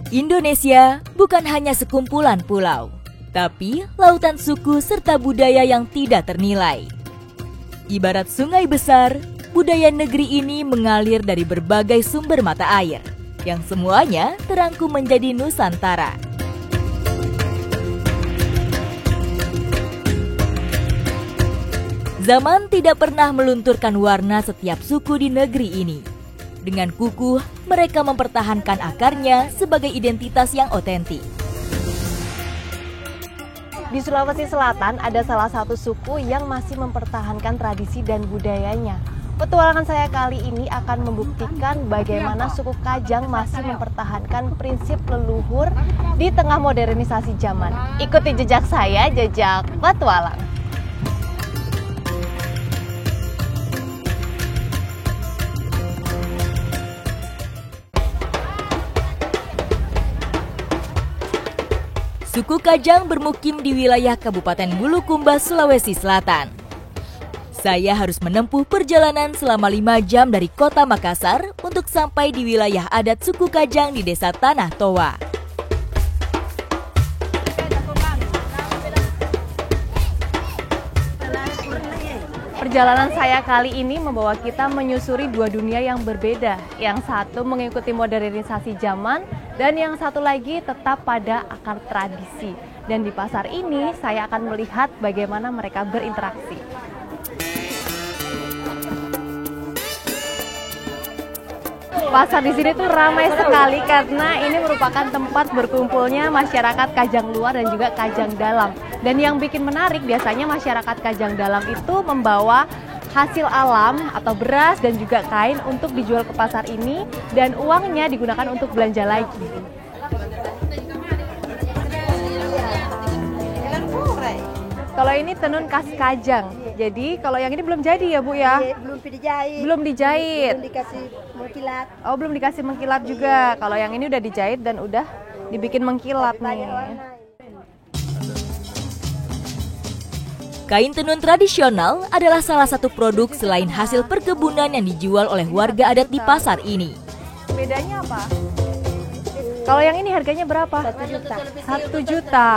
Indonesia bukan hanya sekumpulan pulau, tapi lautan suku serta budaya yang tidak ternilai. Ibarat sungai besar, budaya negeri ini mengalir dari berbagai sumber mata air, yang semuanya terangkum menjadi Nusantara. Zaman tidak pernah melunturkan warna setiap suku di negeri ini. Dengan kukuh, mereka mempertahankan akarnya sebagai identitas yang otentik. Di Sulawesi Selatan ada salah satu suku yang masih mempertahankan tradisi dan budayanya. Petualangan saya kali ini akan membuktikan bagaimana suku Kajang masih mempertahankan prinsip leluhur di tengah modernisasi zaman. Ikuti jejak saya, jejak petualang. Suku Kajang bermukim di wilayah Kabupaten Bulukumba, Sulawesi Selatan. Saya harus menempuh perjalanan selama 5 jam dari kota Makassar untuk sampai di wilayah adat suku Kajang di Desa Tanah Toa. Perjalanan saya kali ini membawa kita menyusuri dua dunia yang berbeda. Yang satu mengikuti modernisasi zaman, dan yang satu lagi tetap pada akar tradisi. Dan di pasar ini saya akan melihat bagaimana mereka berinteraksi. Pasar di sini tuh ramai sekali karena ini merupakan tempat berkumpulnya masyarakat Kajang luar dan juga Kajang dalam. Dan yang bikin menarik biasanya masyarakat Kajang dalam itu membawa hasil alam atau beras dan juga kain untuk dijual ke pasar ini, dan uangnya digunakan untuk belanja lagi. Kalau ini tenun khas Kajang, jadi kalau yang ini belum jadi ya Bu ya? Belum dijahit. Belum dijahit. Belum dikasih mengkilat. Oh, belum dikasih mengkilat juga. Kalau yang ini udah dijahit dan udah dibikin mengkilat nih. Kain tenun tradisional adalah salah satu produk selain hasil perkebunan yang dijual oleh warga adat di pasar ini. Bedanya apa? Kalau yang ini harganya berapa? 1 juta. 1 juta.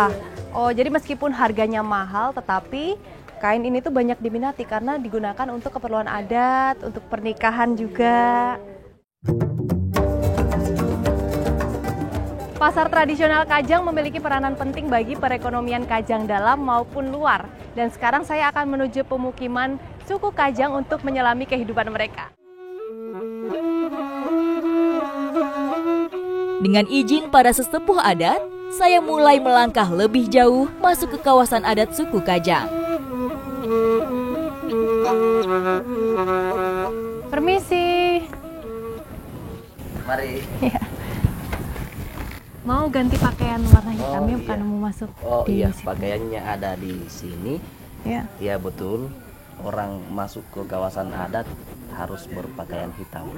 Oh, jadi meskipun harganya mahal, tetapi kain ini tuh banyak diminati karena digunakan untuk keperluan adat, untuk pernikahan juga. Pasar tradisional Kajang memiliki peranan penting bagi perekonomian Kajang dalam maupun luar. Dan sekarang saya akan menuju pemukiman suku Kajang untuk menyelami kehidupan mereka. Dengan izin para sesepuh adat, saya mulai melangkah lebih jauh masuk ke kawasan adat suku Kajang. Permisi. Mari. Ya. Mau ganti pakaian warna hitamnya, bukan mau masuk di iya, sini. pakaiannya ada di sini. Ya. Iya betul. Orang masuk ke kawasan adat harus berpakaian hitam.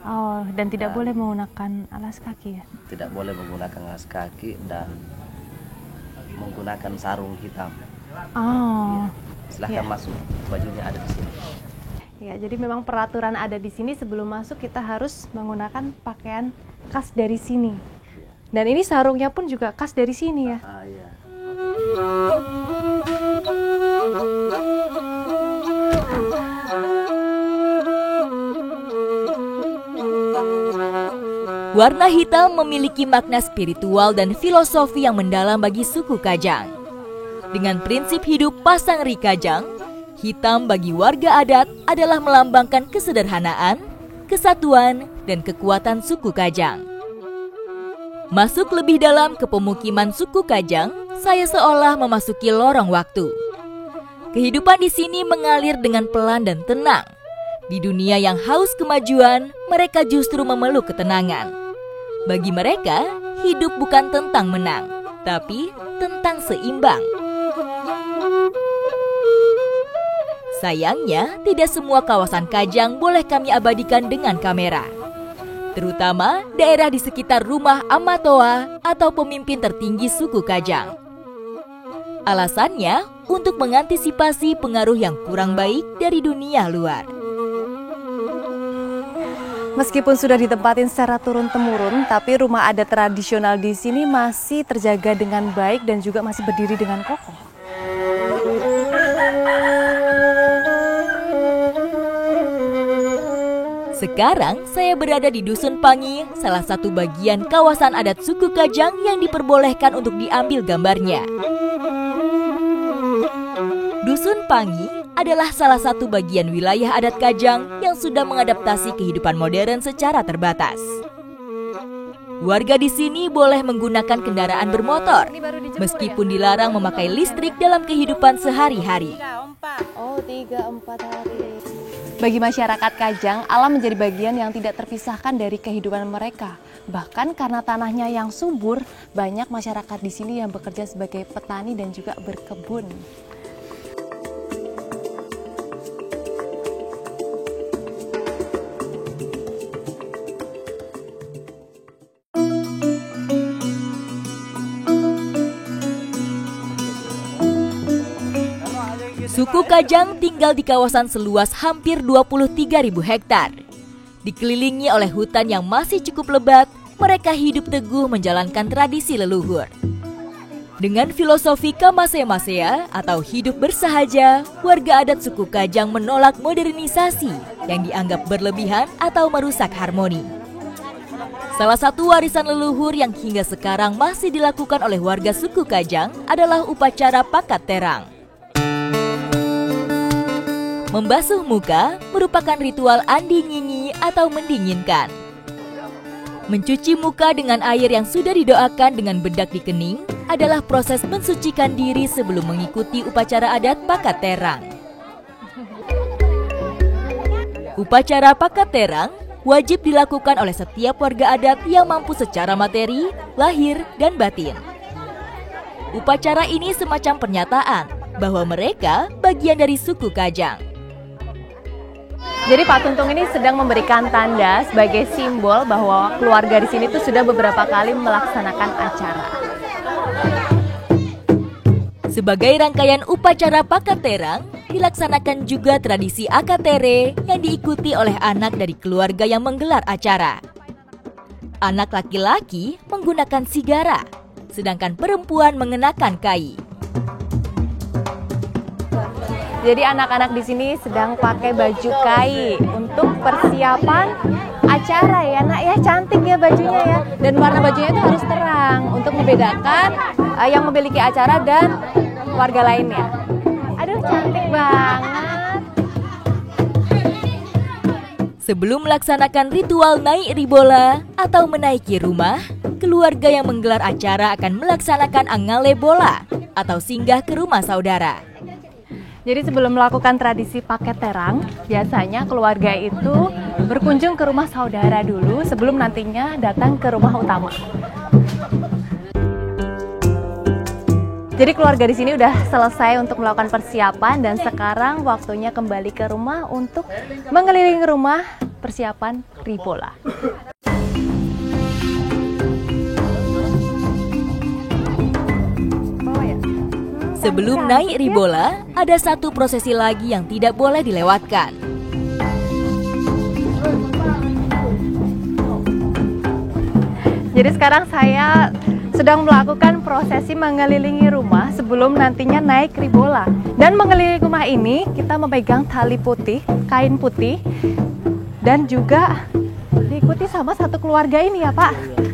Oh, dan tidak boleh menggunakan alas kaki ya? Tidak boleh menggunakan alas kaki dan menggunakan sarung hitam. Oh. Silahkan Ya. masuk, bajunya ada di sini. Ya, jadi memang peraturan ada di sini, sebelum masuk kita harus menggunakan pakaian khas dari sini. Dan ini sarungnya pun juga khas dari sini ya? Iya. Warna hitam memiliki makna spiritual dan filosofi yang mendalam bagi suku Kajang. Dengan prinsip hidup pasang ri Kajang, hitam bagi warga adat adalah melambangkan kesederhanaan, kesatuan, dan kekuatan suku Kajang. Masuk lebih dalam ke pemukiman suku Kajang, saya seolah memasuki lorong waktu. Kehidupan di sini mengalir dengan pelan dan tenang. Di dunia yang haus kemajuan, mereka justru memeluk ketenangan. Bagi mereka, hidup bukan tentang menang, tapi tentang seimbang. Sayangnya, tidak semua kawasan Kajang boleh kami abadikan dengan kamera. Terutama daerah di sekitar rumah Amatoa atau pemimpin tertinggi suku Kajang. Alasannya untuk mengantisipasi pengaruh yang kurang baik dari dunia luar. Meskipun sudah ditempatin secara turun-temurun, tapi rumah adat tradisional di sini masih terjaga dengan baik dan juga masih berdiri dengan kokoh. Sekarang saya berada di Dusun Pangi, salah satu bagian kawasan adat suku Kajang yang diperbolehkan untuk diambil gambarnya. Dusun Pangi adalah salah satu bagian wilayah adat Kajang yang sudah mengadaptasi kehidupan modern secara terbatas. Warga di sini boleh menggunakan kendaraan bermotor, meskipun dilarang memakai listrik dalam kehidupan sehari-hari. Oh, 3-4 hari. Bagi masyarakat Kajang, alam menjadi bagian yang tidak terpisahkan dari kehidupan mereka. Bahkan karena tanahnya yang subur, banyak masyarakat di sini yang bekerja sebagai petani dan juga berkebun. Suku Kajang tinggal di kawasan seluas hampir 23.000 hektar. Dikelilingi oleh hutan yang masih cukup lebat, mereka hidup teguh menjalankan tradisi leluhur. Dengan filosofi Kamasea-masea atau hidup bersahaja, warga adat suku Kajang menolak modernisasi yang dianggap berlebihan atau merusak harmoni. Salah satu warisan leluhur yang hingga sekarang masih dilakukan oleh warga suku Kajang adalah upacara pakat terang. Membasuh muka merupakan ritual andi nyinyi atau mendinginkan. Mencuci muka dengan air yang sudah didoakan dengan bedak di kening adalah proses mensucikan diri sebelum mengikuti upacara adat pakat terang. Upacara pakat terang wajib dilakukan oleh setiap warga adat yang mampu secara materi, lahir, dan batin. Upacara ini semacam pernyataan bahwa mereka bagian dari suku Kajang. Jadi Pak Tuntung ini sedang memberikan tanda sebagai simbol bahwa keluarga di sini tuh sudah beberapa kali melaksanakan acara. Sebagai rangkaian upacara pakat terang, dilaksanakan juga tradisi akatere yang diikuti oleh anak dari keluarga yang menggelar acara. Anak laki-laki menggunakan sigara, sedangkan perempuan mengenakan kai. Jadi anak-anak di sini sedang pakai baju kai untuk persiapan acara ya, Nak ya, cantik ya bajunya ya. Dan warna bajunya itu harus terang untuk membedakan yang memiliki acara dan warga lainnya. Aduh, cantik banget. Sebelum melaksanakan ritual naik ribola atau menaiki rumah, keluarga yang menggelar acara akan melaksanakan angale bola atau singgah ke rumah saudara. Jadi sebelum melakukan tradisi paket terang, biasanya keluarga itu berkunjung ke rumah saudara dulu sebelum nantinya datang ke rumah utama. Jadi keluarga di sini udah selesai untuk melakukan persiapan dan sekarang waktunya kembali ke rumah untuk mengelilingi rumah persiapan ribola. Sebelum naik ribola, ada satu prosesi lagi yang tidak boleh dilewatkan. Jadi sekarang saya sedang melakukan prosesi mengelilingi rumah sebelum nantinya naik ribola. Dan mengelilingi rumah ini kita memegang tali putih, kain putih, dan juga diikuti sama satu keluarga ini ya Pak.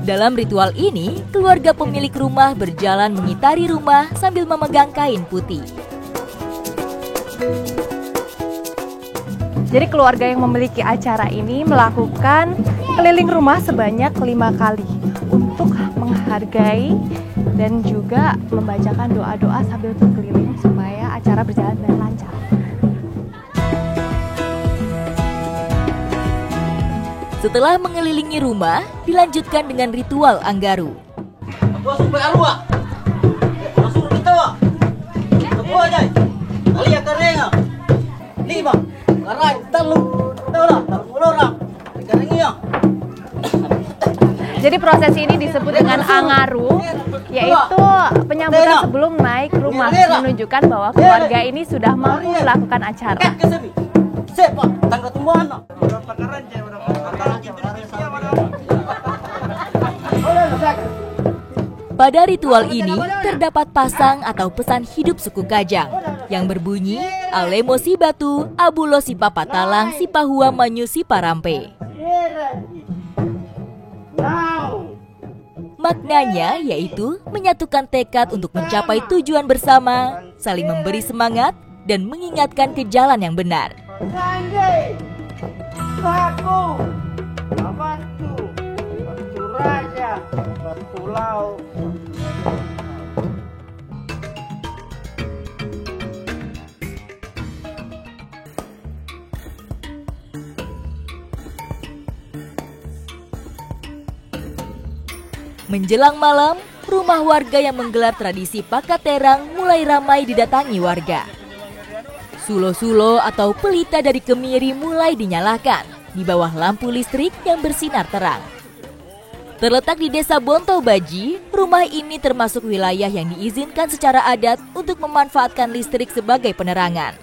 Dalam ritual ini, keluarga pemilik rumah berjalan mengitari rumah sambil memegang kain putih. Jadi keluarga yang memiliki acara ini melakukan keliling rumah sebanyak 5 kali untuk menghargai dan juga membacakan doa-doa sambil berkeliling supaya acara berjalan dengan lancar. Setelah mengelilingi rumah, dilanjutkan dengan ritual anggaru. Jadi proses ini disebut dengan angaru, yaitu penyambutan sebelum naik rumah menunjukkan bahwa keluarga ini sudah mampu melakukan acara. Pada ritual ini terdapat pasang atau pesan hidup suku Kajang yang berbunyi Alemo si Batu, Abulo si Papatalang, si Pahua Manyu si Parampe. Maknanya yaitu menyatukan tekad untuk mencapai tujuan bersama, saling memberi semangat, dan mengingatkan ke jalan yang benar. Menjelang malam, rumah warga yang menggelar tradisi Pakat Terang mulai ramai didatangi warga. Sulo-sulo atau pelita dari kemiri mulai dinyalakan di bawah lampu listrik yang bersinar terang. Terletak di Desa Bontobaji, rumah ini termasuk wilayah yang diizinkan secara adat untuk memanfaatkan listrik sebagai penerangan.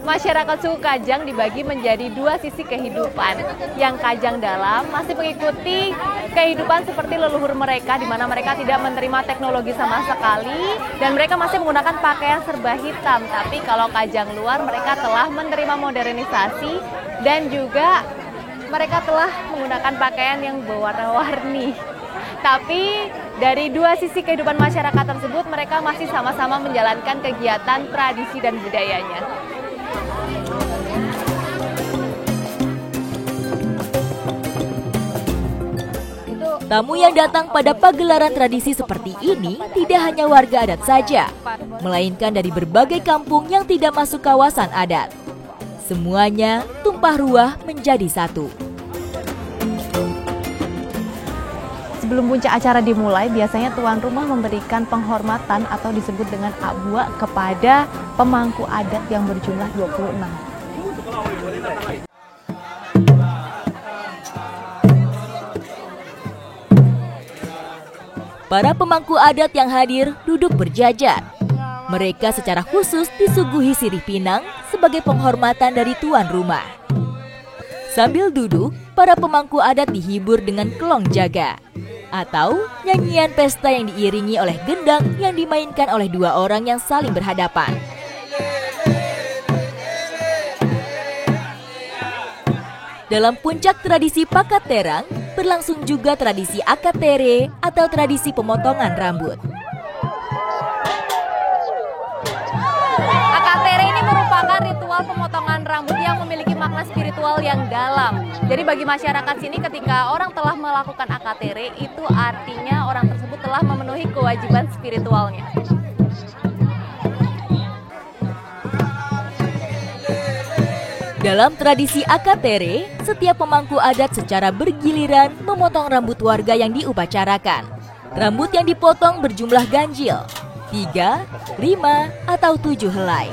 Masyarakat suku Kajang dibagi menjadi dua sisi kehidupan. Yang Kajang dalam masih mengikuti kehidupan seperti leluhur mereka, di mana mereka tidak menerima teknologi sama sekali dan mereka masih menggunakan pakaian serba hitam. Tapi kalau Kajang luar, mereka telah menerima modernisasi dan juga mereka telah menggunakan pakaian yang berwarna-warni. Tapi dari dua sisi kehidupan masyarakat tersebut, mereka masih sama-sama menjalankan kegiatan tradisi dan budayanya. Tamu yang datang pada pagelaran tradisi seperti ini tidak hanya warga adat saja, melainkan dari berbagai kampung yang tidak masuk kawasan adat. Semuanya tumpah ruah menjadi satu. Sebelum puncak acara dimulai, biasanya tuan rumah memberikan penghormatan atau disebut dengan abua kepada pemangku adat yang berjumlah 26. Para pemangku adat yang hadir duduk berjajar. Mereka secara khusus disuguhi sirih pinang sebagai penghormatan dari tuan rumah. Sambil duduk, para pemangku adat dihibur dengan kelong jaga atau nyanyian pesta yang diiringi oleh gendang yang dimainkan oleh dua orang yang saling berhadapan. Dalam puncak tradisi Pakat Terang, berlangsung juga tradisi Akatere atau tradisi pemotongan rambut. Akatere ini merupakan ritual pemotongan rambut yang memiliki makna spiritual yang dalam. Jadi bagi masyarakat sini ketika orang telah melakukan Akatere, itu artinya orang tersebut telah memenuhi kewajiban spiritualnya. Dalam tradisi Akatere, setiap pemangku adat secara bergiliran memotong rambut warga yang diupacarakan. Rambut yang dipotong berjumlah ganjil, 3, 5, atau 7 helai.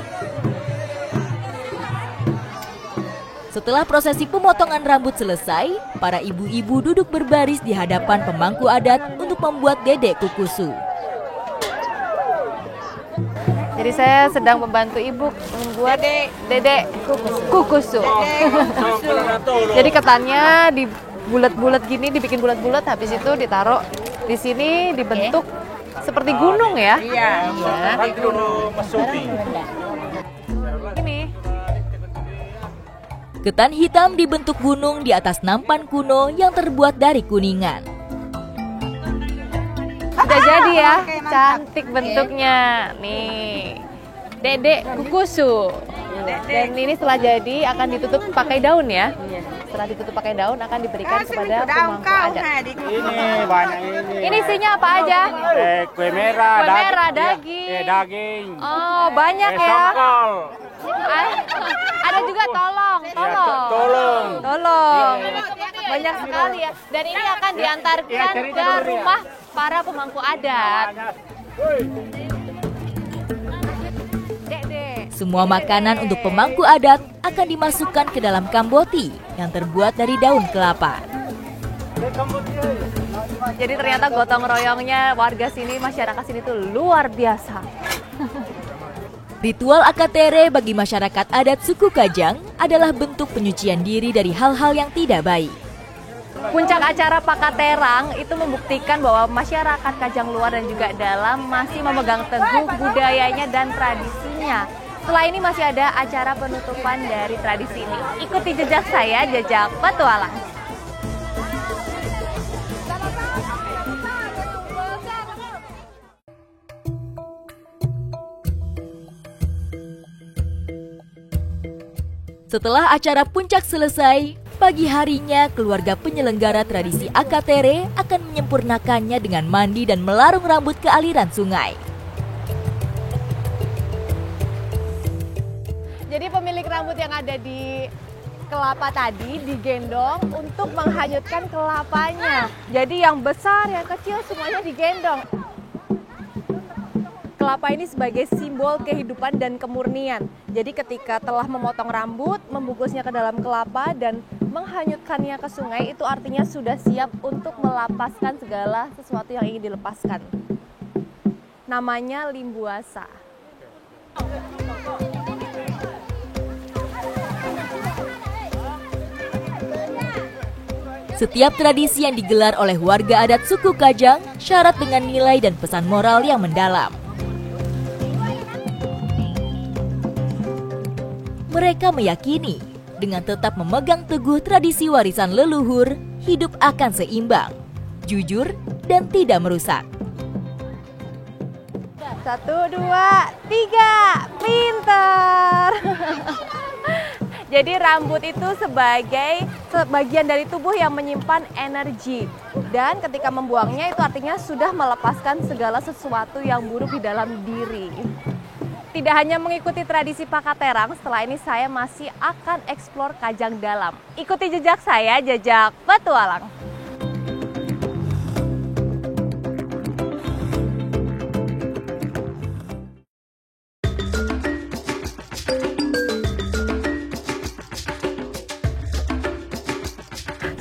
Setelah prosesi pemotongan rambut selesai, para ibu-ibu duduk berbaris di hadapan pemangku adat untuk membuat dedek kukusu. Jadi saya sedang membantu ibu membuat dedek kukusu. Jadi ketannya dibulat-bulat gini, dibikin bulat-bulat, habis itu ditaruh di sini dibentuk seperti gunung ya. Iya, seperti gunung Mesuti. Ini. Ketan hitam dibentuk gunung di atas nampan kuno yang terbuat dari kuningan. Udah jadi ya, cantik bentuknya. Nih, dedek kukusu. Dan ini setelah jadi akan ditutup pakai daun ya. Setelah ditutup pakai daun akan diberikan kepada pemangku adat. Ini banyak ini. Ini isinya apa aja? Kue merah, Kue merah, daging. daging. Oh, banyak ya. Songkol. Ada juga tolong. Banyak sekali ya. Dan ini akan diantarkan ke rumah para pemangku adat. Semua makanan untuk pemangku adat akan dimasukkan ke dalam kamboti yang terbuat dari daun kelapa. Jadi ternyata gotong royongnya warga sini, masyarakat sini tuh luar biasa. Ritual akatere bagi masyarakat adat suku Kajang adalah bentuk penyucian diri dari hal-hal yang tidak baik. Puncak acara Pakaterang itu membuktikan bahwa masyarakat Kajang luar dan juga dalam masih memegang teguh budayanya dan tradisinya. Setelah ini masih ada acara penutupan dari tradisi ini. Ikuti jejak saya, jejak petualang. Setelah acara puncak selesai, pagi harinya keluarga penyelenggara tradisi akatere akan menyempurnakannya dengan mandi dan melarung rambut ke aliran sungai. Jadi pemilik rambut yang ada di kelapa tadi digendong untuk menghanyutkan kelapanya. Jadi yang besar, yang kecil semuanya digendong. Kelapa ini sebagai simbol kehidupan dan kemurnian. Jadi ketika telah memotong rambut, membungkusnya ke dalam kelapa dan menghanyutkannya ke sungai, itu artinya sudah siap untuk melepaskan segala sesuatu yang ingin dilepaskan. Namanya limbuasa. Setiap tradisi yang digelar oleh warga adat suku Kajang syarat dengan nilai dan pesan moral yang mendalam. Mereka meyakini, dengan tetap memegang teguh tradisi warisan leluhur, hidup akan seimbang, jujur, dan tidak merusak. 1, 2, 3, pinter! Jadi rambut itu sebagai sebagian dari tubuh yang menyimpan energi. Dan ketika membuangnya itu artinya sudah melepaskan segala sesuatu yang buruk di dalam diri. Tidak hanya mengikuti tradisi Pakaterang, setelah ini saya masih akan eksplor Kajang Dalam. Ikuti jejak saya, jejak petualang.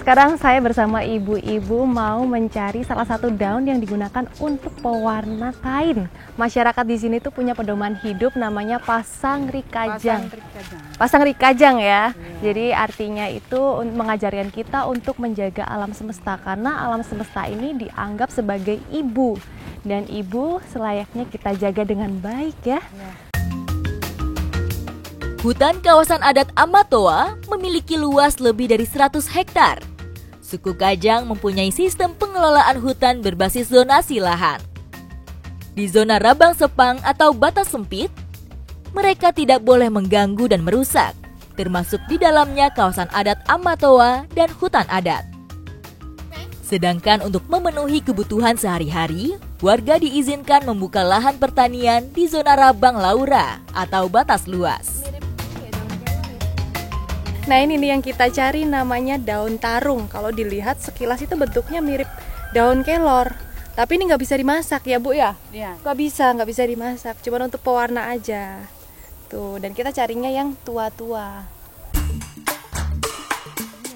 Sekarang saya bersama ibu-ibu mau mencari salah satu daun yang digunakan untuk pewarna kain. Masyarakat di sini tuh punya pedoman hidup namanya pasang rikajang. Pasang rikajang ya. Jadi artinya itu mengajarkan kita untuk menjaga alam semesta karena alam semesta ini dianggap sebagai ibu dan ibu selayaknya kita jaga dengan baik ya. Hutan kawasan adat Amatoa memiliki luas lebih dari 100 hektar. Suku Kajang mempunyai sistem pengelolaan hutan berbasis zonasi lahan. Di zona Rabang Sepang atau batas sempit, mereka tidak boleh mengganggu dan merusak, termasuk di dalamnya kawasan adat Amatoa dan hutan adat. Sedangkan untuk memenuhi kebutuhan sehari-hari, warga diizinkan membuka lahan pertanian di zona Rabang Laura atau batas luas. Nah ini nih yang kita cari namanya daun tarung. Kalau dilihat sekilas itu bentuknya mirip daun kelor. Tapi ini nggak bisa dimasak ya Bu ya? Iya. Nggak bisa dimasak. Cuma untuk pewarna aja. Tuh, dan kita carinya yang tua-tua.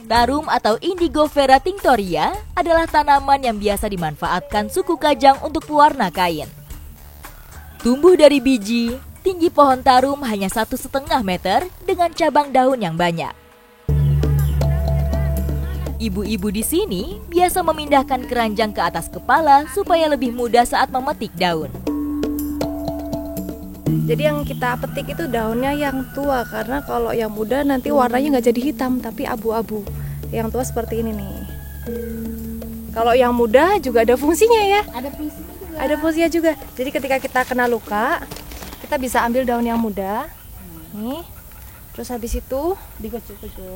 Tarum atau Indigofera tinctoria adalah tanaman yang biasa dimanfaatkan suku Kajang untuk pewarna kain. Tumbuh dari biji, tinggi pohon tarum hanya 1,5 meter dengan cabang daun yang banyak. Ibu-ibu di sini biasa memindahkan keranjang ke atas kepala supaya lebih mudah saat memetik daun. Jadi yang kita petik itu daunnya yang tua karena kalau yang muda nanti warnanya nggak jadi hitam tapi abu-abu. Yang tua seperti ini nih. Kalau yang muda juga ada fungsinya ya. Ada fungsinya juga. Jadi ketika kita kena luka, kita bisa ambil daun yang muda. Nih. Terus habis itu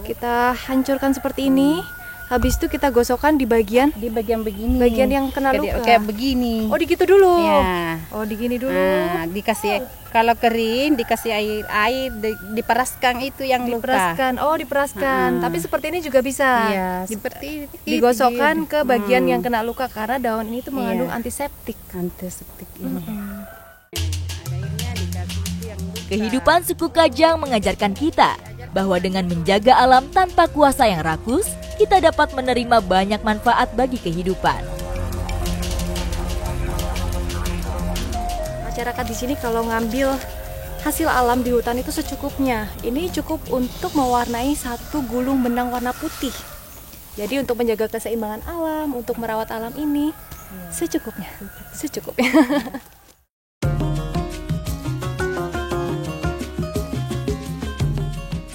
kita hancurkan seperti ini. Habis itu kita gosokkan di bagian begini. Bagian yang kena luka. Kayak begini. Oh, digitu dulu. Ya. Oh, digini dulu. Nah, dikasih kalau kering dikasih air diperaskan itu yang Diperaskan. Oh, diperaskan. Tapi seperti ini juga bisa. Iya, seperti Digosokkan ke bagian yang kena luka karena daun ini tuh mengandung antiseptik. Antiseptik ini. Kehidupan suku Kajang mengajarkan kita bahwa dengan menjaga alam tanpa kuasa yang rakus, kita dapat menerima banyak manfaat bagi kehidupan. Masyarakat di sini kalau ngambil hasil alam di hutan itu secukupnya. Ini cukup untuk mewarnai satu gulung benang warna putih. Jadi untuk menjaga keseimbangan alam, untuk merawat alam ini secukupnya.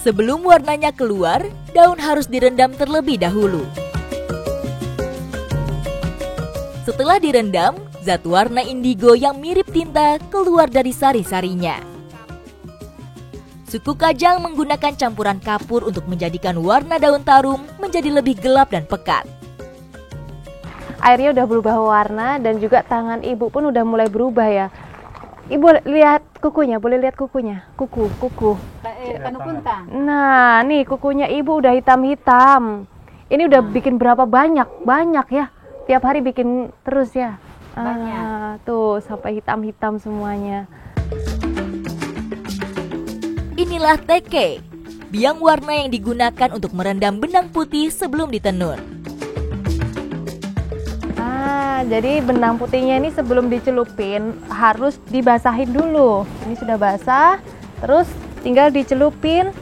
Sebelum warnanya keluar, daun harus direndam terlebih dahulu. Setelah direndam, zat warna indigo yang mirip tinta keluar dari sari-sarinya. Suku Kajang menggunakan campuran kapur untuk menjadikan warna daun tarum menjadi lebih gelap dan pekat. Airnya udah berubah warna dan juga tangan ibu pun udah mulai berubah ya. Ibu lihat kukunya, boleh lihat kukunya? Kuku. Nah, nih kukunya ibu udah hitam-hitam. Ini udah bikin berapa banyak ya. Tiap hari bikin terus ya. Tuh sampai hitam-hitam semuanya. Inilah teke, biang warna yang digunakan untuk merendam benang putih sebelum ditenun. Jadi benang putihnya ini sebelum dicelupin harus dibasahin dulu. Ini sudah basah, terus tinggal dicelupin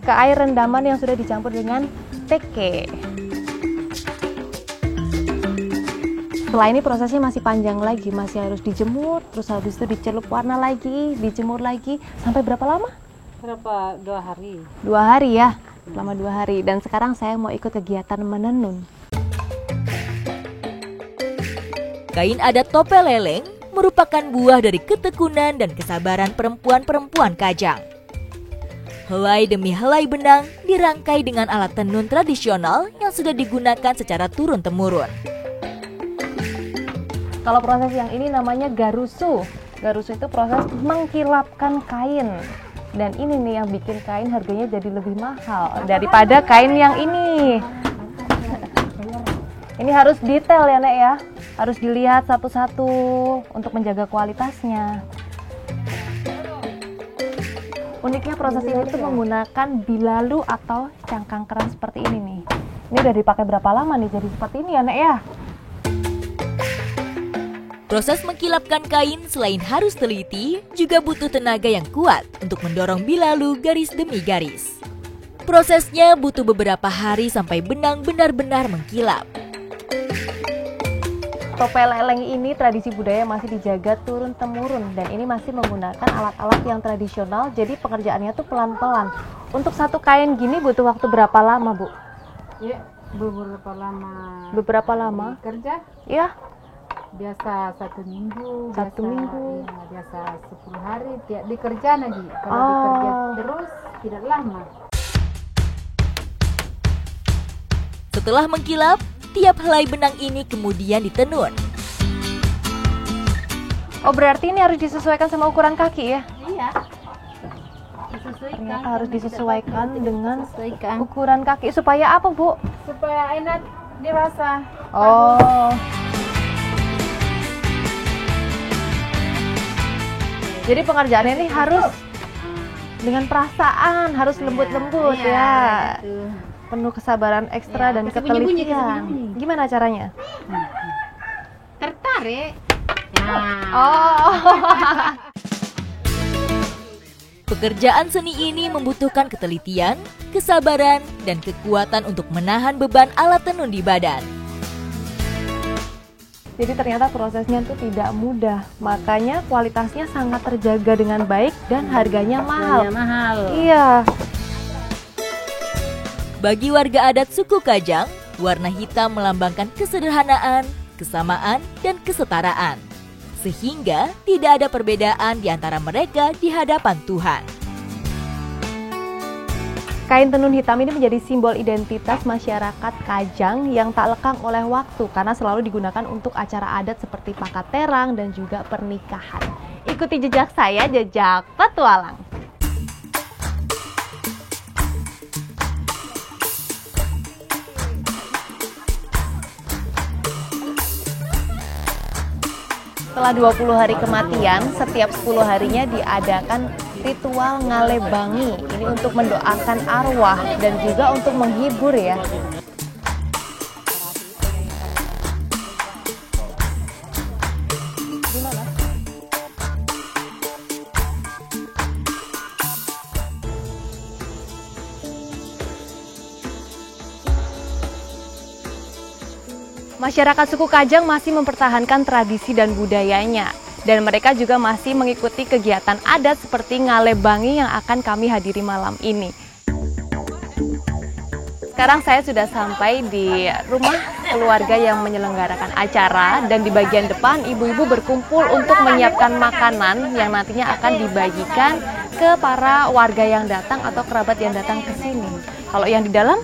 ke air rendaman yang sudah dicampur dengan teke. Setelah ini prosesnya masih panjang lagi, masih harus dijemur, terus habis itu dicelup warna lagi, dijemur lagi. Sampai berapa lama? 2 hari. 2 hari ya, selama 2 hari. Dan sekarang saya mau ikut kegiatan menenun. Kain adat topel leleng merupakan buah dari ketekunan dan kesabaran perempuan-perempuan Kajang. Helai demi helai benang dirangkai dengan alat tenun tradisional yang sudah digunakan secara turun-temurun. Kalau proses yang ini namanya garusu. Garusu itu proses mengkilapkan kain. Dan ini nih yang bikin kain harganya jadi lebih mahal daripada kain yang ini. Ini harus detail ya Nek ya. Harus dilihat satu-satu untuk menjaga kualitasnya. Uniknya proses ini tuh menggunakan bilalu atau cangkang keras seperti ini nih. Ini udah dipakai berapa lama nih jadi seperti ini ya Nek ya? Proses mengkilapkan kain selain harus teliti, juga butuh tenaga yang kuat untuk mendorong bilalu garis demi garis. Prosesnya butuh beberapa hari sampai benang benar-benar mengkilap. Topel leleng ini tradisi budaya masih dijaga turun-temurun dan ini masih menggunakan alat-alat yang tradisional, jadi pekerjaannya tuh pelan-pelan. Untuk satu kain gini butuh waktu berapa lama, Bu? Ya, beberapa lama. Beberapa lama? Kerja? Ya. Biasa 1 minggu. 1 minggu. Ya, biasa 10 hari. Dikerja lagi. Kalau dikerja terus tidak lama. Setelah mengkilap, tiap helai benang ini kemudian ditenun. Oh, berarti ini harus disesuaikan sama ukuran kaki ya? Iya. Ternyata harus disesuaikan dengan ukuran kaki. Supaya apa, Bu? Supaya enak dirasa. Oh. Jadi pengerjaannya ini harus dengan perasaan, harus lembut-lembut ya. Itu. Penuh kesabaran ekstra dan ketelitian. Gimana caranya? Tertarik. Oh. Pekerjaan seni ini membutuhkan ketelitian, kesabaran, dan kekuatan untuk menahan beban alat tenun di badan. Jadi ternyata prosesnya itu tidak mudah, makanya kualitasnya sangat terjaga dengan baik dan harganya mahal. Iya. Bagi warga adat suku Kajang, warna hitam melambangkan kesederhanaan, kesamaan, dan kesetaraan. Sehingga tidak ada perbedaan di antara mereka di hadapan Tuhan. Kain tenun hitam ini menjadi simbol identitas masyarakat Kajang yang tak lekang oleh waktu karena selalu digunakan untuk acara adat seperti Pakat Terang dan juga pernikahan. Ikuti jejak saya, jejak petualang. Setelah 20 hari kematian, setiap 10 harinya diadakan ritual ngalebangi. Ini untuk mendoakan arwah dan juga untuk menghibur ya. Masyarakat suku Kajang masih mempertahankan tradisi dan budayanya. Dan mereka juga masih mengikuti kegiatan adat seperti ngalebangi yang akan kami hadiri malam ini. Sekarang saya sudah sampai di rumah keluarga yang menyelenggarakan acara dan di bagian depan ibu-ibu berkumpul untuk menyiapkan makanan yang nantinya akan dibagikan ke para warga yang datang atau kerabat yang datang ke sini. Kalau yang di dalam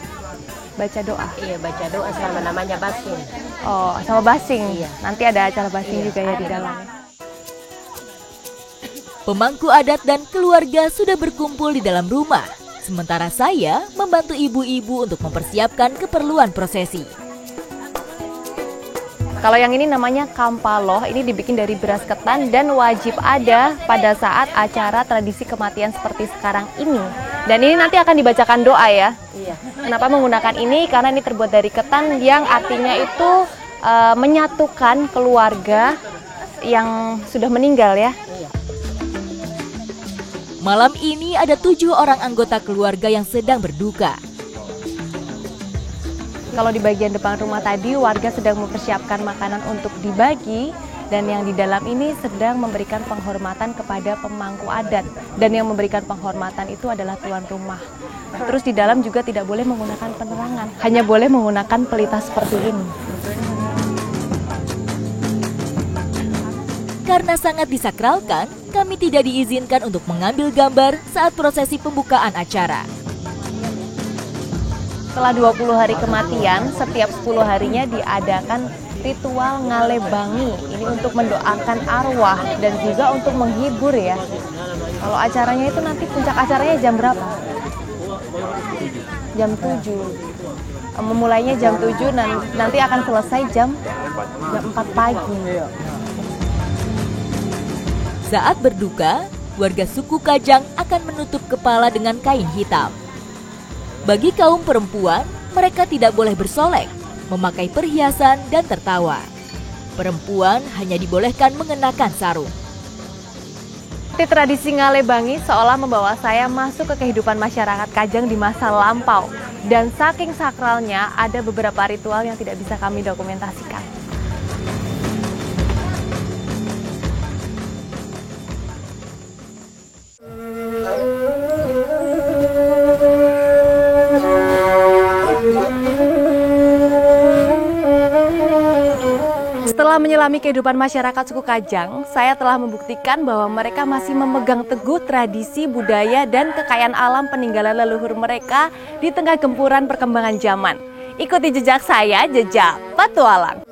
baca doa. Iya, baca doa sama namanya basing. Oh, sama basing. Iya. Nanti ada acara basing Iya, juga ya di ada. dalam. Pemangku adat dan keluarga sudah berkumpul di dalam rumah. Sementara saya membantu ibu-ibu untuk mempersiapkan keperluan prosesi. Kalau yang ini namanya kampaloh, ini dibikin dari beras ketan dan wajib ada pada saat acara tradisi kematian seperti sekarang ini. Dan ini nanti akan dibacakan doa ya. Iya. Kenapa menggunakan ini? Karena ini terbuat dari ketan yang artinya itu menyatukan keluarga yang sudah meninggal ya. Malam ini ada 7 orang anggota keluarga yang sedang berduka. Kalau di bagian depan rumah tadi warga sedang mempersiapkan makanan untuk dibagi dan yang di dalam ini sedang memberikan penghormatan kepada pemangku adat dan yang memberikan penghormatan itu adalah tuan rumah. Terus di dalam juga tidak boleh menggunakan penerangan, hanya boleh menggunakan pelita seperti ini. Karena sangat disakralkan, kami tidak diizinkan untuk mengambil gambar saat prosesi pembukaan acara. Setelah 20 hari kematian, setiap 10 harinya diadakan ritual ngalebangi. Ini untuk mendoakan arwah dan juga untuk menghibur ya. Kalau acaranya itu nanti puncak acaranya jam berapa? Jam 7. Memulainya jam 7 dan nanti akan selesai jam 4 pagi. Saat berduka, warga suku Kajang akan menutup kepala dengan kain hitam. Bagi kaum perempuan, mereka tidak boleh bersolek, memakai perhiasan dan tertawa. Perempuan hanya dibolehkan mengenakan sarung. Tradisi ngalebangi seolah membawa saya masuk ke kehidupan masyarakat Kajang di masa lampau. Dan saking sakralnya, ada beberapa ritual yang tidak bisa kami dokumentasikan. Setelah menyelami kehidupan masyarakat suku Kajang, saya telah membuktikan bahwa mereka masih memegang teguh tradisi, budaya, dan kekayaan alam peninggalan leluhur mereka di tengah gempuran perkembangan zaman. Ikuti jejak saya, jejak petualang.